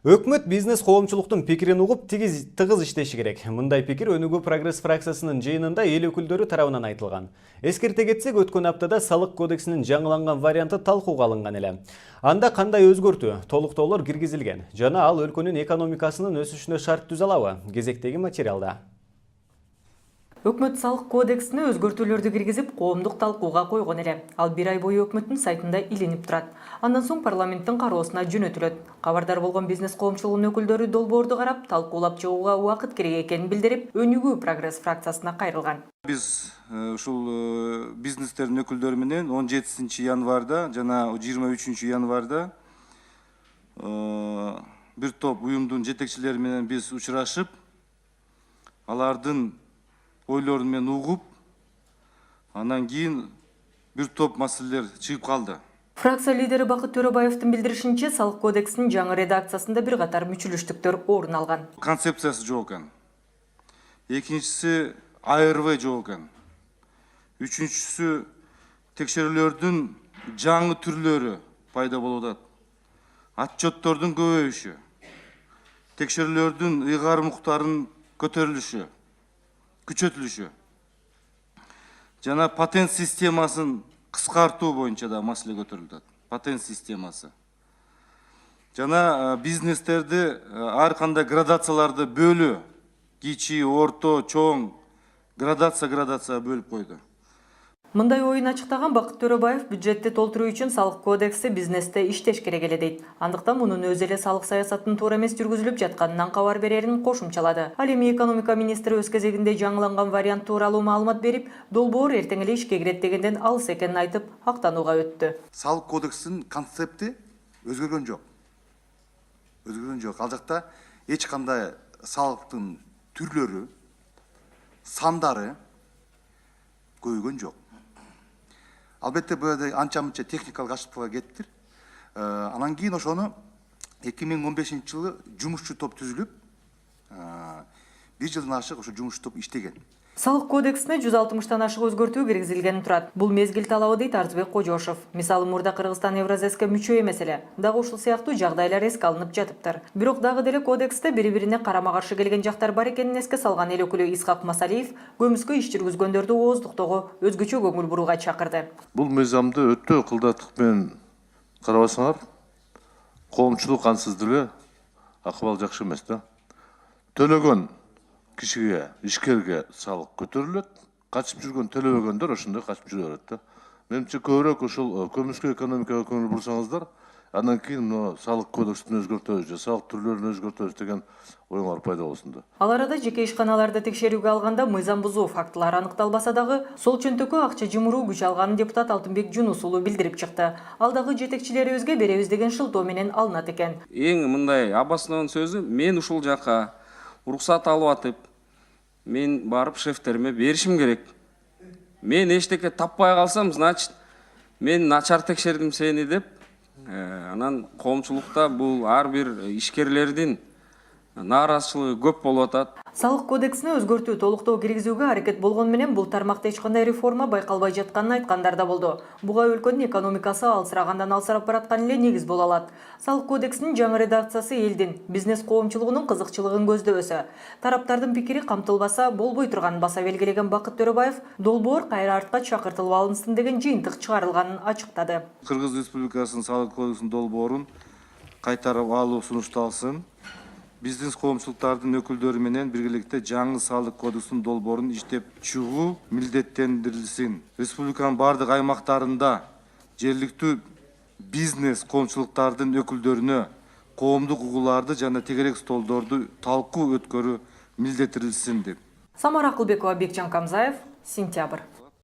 Өкмөт бизнес коомчулуктун пикирин угуп тыгыз иштеши керек. Мындай пикир Өнүгүү Прогресс фракциясынын жыйынында эл өкүлдөрү тарабынан айтылган. Эскерте кетсек, өткөн аптада салык кодексинин жаңыланган варианты талкууга алынган эле. Анда кандай өзгөртүү, толуктоолор киргизилген жана ал өлкөнүн экономикасынын өсүшүнө шарт түзө алабы? Кезектеги материалда. Өкмөт салык кодексине өзгөртүүлөрдү киргизип, коомдук талкууга койгон эле. Ал 1 ай бою өкмөттүн сайтында илинип турат. Андан соң парламенттин кароосуна жөнөтүлөт. Кабардар болгон бизнес коомчулугунун өкүлдөрү долбоорду карап, талкуулап чыгууга убакыт керек экенин билдирип, Өнүгүү Прогресс фракциясына кайрылган. Биз ушул бизнестердин өкүлдөрү менен 17 январда жана 23 январда бир топ уюмдун жетекчилери менен биз учурашып, алардын ойлорун мен угуп, анан кийин бир топ маселелер чыгып калды. Фракция лидери Бакыт Төрөбаевдин билдиришинче, салык кодексинин жаңы редакциясында бир катар мүчүлүштүктөр орун алган. Концепциясы жок экен. Экинчиси АРВ жок экен. Үчүнчүсү текшерүүлөрдүн жаңы түрлөрү пайда болуп атат. Отчеттордун көбөйүшү, текшерүүлөрдүн ыйгарым укуктарынын көтөрүлүшү, күчөтүлүшү жана патент системасын кыскартуу боюнча да маселе көтөрүлүп. Патент системасы жана бизнестерди ар кандай градацияларды бөлүү, кичи, орто, чоң градация бөлүп койду. Мындай оюн ачыктаган Бакыт Төрөбаев бюджетти толтуруу үчүн салык кодекси бизнесте иштеш керек эле дейт. Андыктан мунун өзү эле салык саясатынын туура эмес жүргүзүлүп жатканынан кабар берерин кошумчалады. Ал эми экономика министри өз кезегинде жаңыланган вариант тууралуу маалымат берип, долбоор эртең эле ишке кирет дегенден алыс экенин айтып, актанууга өттү. Салык кодексинин концепти өзгөргөн жок. Ал жакта эч кандай салыктын түрлөрү, сандары көбөйгөн жок. Албетте бул жерде анча-мынча техникалык ашыктыкка кеттир. Анан кийин ошону 2015-жылы жумушчу топ түзүлүп, 1 жылдан ашык ошо жумушчу топ иштеген. Салык кодексине 160тан ашык өзгөртүү киргизилгени турат. Бул мезгил талабы дейт Арзбек Кожошов. Мисалы, мурда Кыргызстан Евразеске мүчө эмес эле. Дагы ушул сыяктуу жагдайлар эске алынып жатыптыр. Бирок дагы деле кодексте бири-бирине карама-каршы келген жактар бар экенин эске салган эл өкүлү Исхак Масалиев көмүскө иш жүргүзгөндөрдү ооздуктоого өзгөчө көңүл бурууга чакырды. Бул мыйзамды өтө ыкылдаттык менен карабасаңар, коомчулук ансыз деле акыбал жакшы эмес да. Төлөгөн кишиге, ишкерге салык көтөрүлөт, качып жүргөн төлөбөгөндөр ошондой качып жүрө берет да. Менимче көбүрөөк ушул көмүскө экономикага көңүл бурсаңыздар, андан кийин мына салык кодексин өзгөртөбүз же салык түрлөрүн өзгөртөбүз деген оюңар пайда болсун да. Ал арада жеке ишканаларды текшерүүгө алганда мыйзам бузуу фактылары аныкталбаса дагы, сол чөнтөккө акча жымыруу күч алганын депутат Алтынбек Жунус уулу билдирип чыкты. Ал дагы жетекчилерибизге беребиз деген шылтоо менен алынат экен. Эң мындай обоснованный сөзү, мен ушул жака уруксат алып атып, мен барып шефтериме беришим керек. Мен эчтеке таппай калсам, значит, мен начар текшердим сени деп, анан коомчулукта бул ар бир ишкерлердин нааразычылыгы көп болуп атат. Салык кодексине өзгөртүү толуктоо киргизүүгө аракет болгон менен бул тармакта эч кандай реформа байкалбай жатканын айткандар да болду. Буга өлкөнүн экономикасы алсырагандан алсырап бараткан эле негиз боло алат. Салык кодексинин жаңы редакциясы элдин бизнес коомчулугунун кызыкчылыгын көздөбөсө, тараптардын пикири камтылбаса болбой турганын баса белгилеген Бакыт Төрөбаев долбоор кайра артка чакыртылып алынсын деген жыйынтык чыгарылганын ачыктады. Кыргыз Республикасынын салык кодексинин долбоорун кайтарып алуу сунушталсын. Бизнес коомчулуктардын өкүлдөрү менен биргеликте жаңы салык кодексинин долбоорун иштеп чыгуу милдеттендирилсин. Республиканын бардык аймактарында жергиликтүү бизнес коомчулуктардын өкүлдөрүнө коомдук угууларды жана тегерек столдорду талкуу өткөрүү милдеттирилсин деп. Самара Акылбекова, Бекжан Камзаев, Сентябрь.